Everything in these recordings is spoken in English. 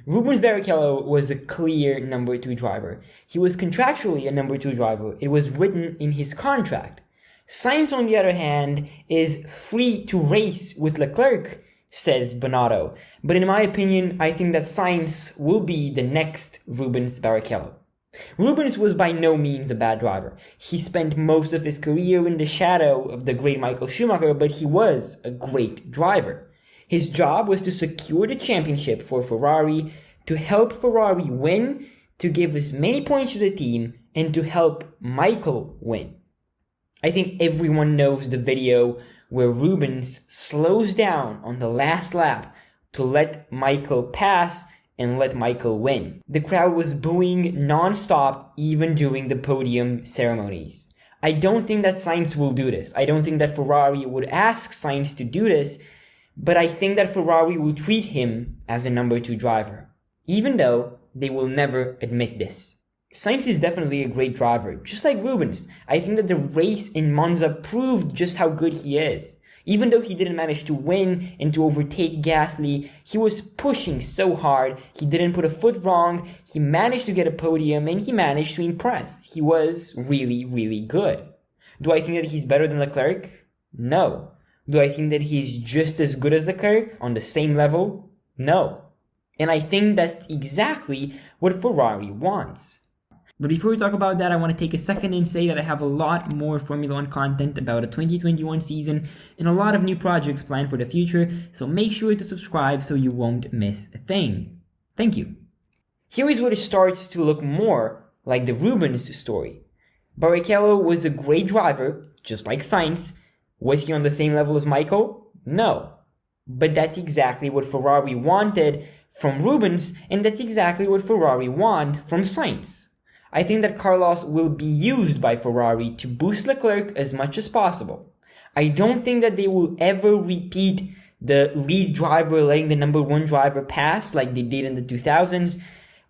Rubens Barrichello was a clear number 2 driver. He was contractually a number 2 driver. It was written in his contract. Sainz, on the other hand, is free to race with Leclerc, says Binotto. But in my opinion, I think that Sainz will be the next Rubens Barrichello. Rubens was by no means a bad driver. He spent most of his career in the shadow of the great Michael Schumacher, but he was a great driver. His job was to secure the championship for Ferrari, to help Ferrari win, to give as many points to the team, and to help Michael win. I think everyone knows the video where Rubens slows down on the last lap to let Michael pass and let Michael win. The crowd was booing non-stop even during the podium ceremonies. I don't think that Sainz will do this. I don't think that Ferrari would ask Sainz to do this, but I think that Ferrari will treat him as a number 2 driver, even though they will never admit this. Sainz is definitely a great driver, just like Rubens. I think that the race in Monza proved just how good he is. Even though he didn't manage to win and to overtake Gasly, he was pushing so hard, he didn't put a foot wrong, he managed to get a podium, and he managed to impress. He was really, really good. Do I think that he's better than Leclerc? No. Do I think that he's just as good as Leclerc, on the same level? No. And I think that's exactly what Ferrari wants. But before we talk about that, I want to take a second and say that I have a lot more Formula 1 content about the 2021 season and a lot of new projects planned for the future, so make sure to subscribe so you won't miss a thing. Thank you. Here is where it starts to look more like the Rubens story. Barrichello was a great driver, just like Sainz. Was he on the same level as Michael? No. But that's exactly what Ferrari wanted from Rubens, and that's exactly what Ferrari want from Sainz. I think that Carlos will be used by Ferrari to boost Leclerc as much as possible. I don't think that they will ever repeat the lead driver letting the number 1 driver pass like they did in the 2000s,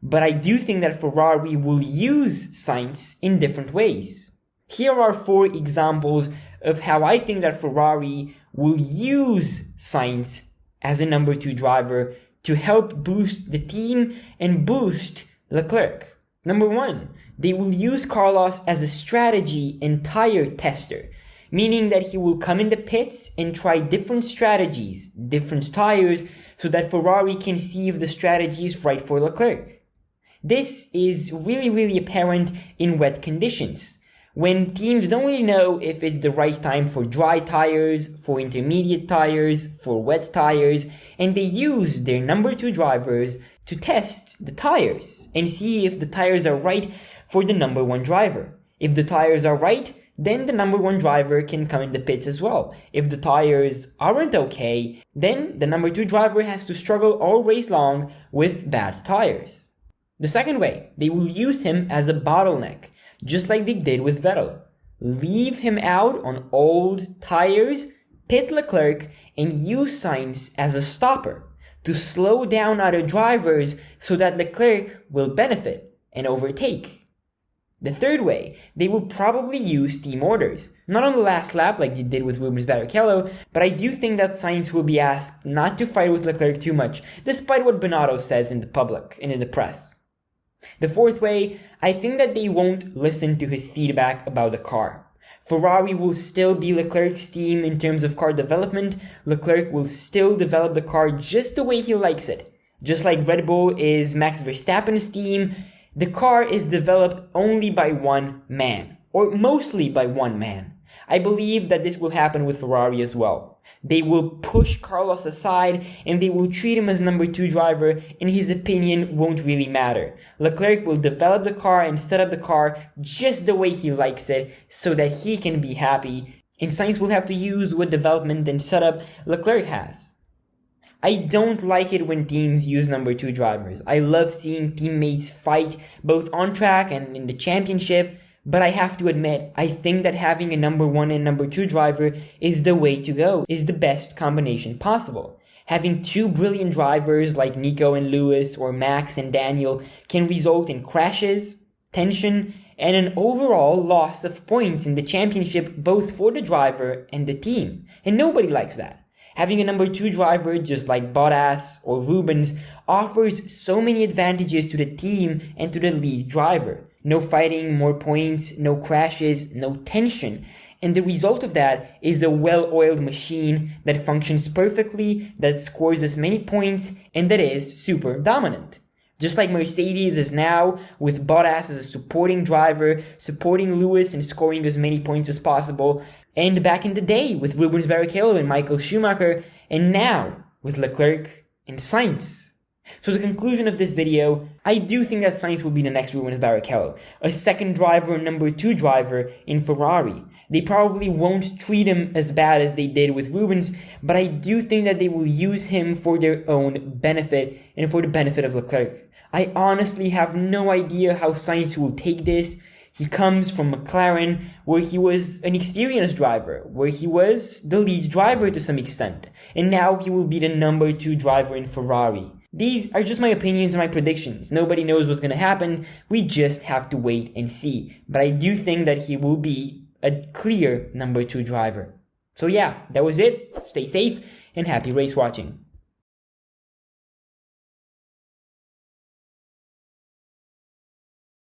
but I do think that Ferrari will use Sainz in different ways. Here are 4 examples of how I think that Ferrari will use Sainz as a number 2 driver to help boost the team and boost Leclerc. Number 1, they will use Carlos as a strategy and tire tester, meaning that he will come in the pits and try different strategies, different tires, so that Ferrari can see if the strategy is right for Leclerc. This is really apparent in wet conditions, when teams don't really know if it's the right time for dry tires, for intermediate tires, for wet tires, and they use their number 2 drivers to test the tires and see if the tires are right for the number 1 driver. If the tires are right, then the number 1 driver can come in the pits as well. If the tires aren't okay, then the number 2 driver has to struggle all race long with bad tires. The second way, they will use him as a bottleneck, just like they did with Vettel. Leave him out on old tires, pit Leclerc, and use Sainz as a stopper to slow down other drivers so that Leclerc will benefit and overtake. The third way, they will probably use team orders. Not on the last lap like they did with Rubens Barrichello, but I do think that Sainz will be asked not to fight with Leclerc too much, despite what Binotto says in the public and in the press. The fourth way, I think that they won't listen to his feedback about the car. Ferrari will still be Leclerc's team in terms of car development. Leclerc will still develop the car just the way he likes it. Just like Red Bull is Max Verstappen's team, the car is developed only by one man, or mostly by one man. I believe that this will happen with Ferrari as well. They will push Carlos aside and they will treat him as number 2 driver, and his opinion won't really matter. Leclerc will develop the car and set up the car just the way he likes it so that he can be happy, and Sainz will have to use what development and setup Leclerc has. I don't like it when teams use number 2 drivers. I love seeing teammates fight both on track and in the championship, but I have to admit, I think that having a number 1 and number 2 driver is the way to go, is the best combination possible. Having 2 brilliant drivers like Nico and Lewis or Max and Daniel can result in crashes, tension, and an overall loss of points in the championship both for the driver and the team. And nobody likes that. Having a number 2 driver just like Bottas or Rubens offers so many advantages to the team and to the lead driver. No fighting, more points, no crashes, no tension. And the result of that is a well-oiled machine that functions perfectly, that scores as many points, and that is super dominant. Just like Mercedes is now, with Bottas as a supporting driver, supporting Lewis and scoring as many points as possible, and back in the day with Rubens Barrichello and Michael Schumacher, and now with Leclerc and Sainz. So the conclusion of this video, I do think that Sainz will be the next Rubens Barrichello, a second driver, number 2 driver in Ferrari. They probably won't treat him as bad as they did with Rubens, but I do think that they will use him for their own benefit and for the benefit of Leclerc. I honestly have no idea how Sainz will take this. He comes from McLaren, where he was an experienced driver, where he was the lead driver to some extent, and now he will be the number 2 driver in Ferrari. These are just my opinions and my predictions. Nobody knows what's going to happen. We just have to wait and see. But I do think that he will be a clear number 2 driver. So yeah, that was it. Stay safe and happy race watching.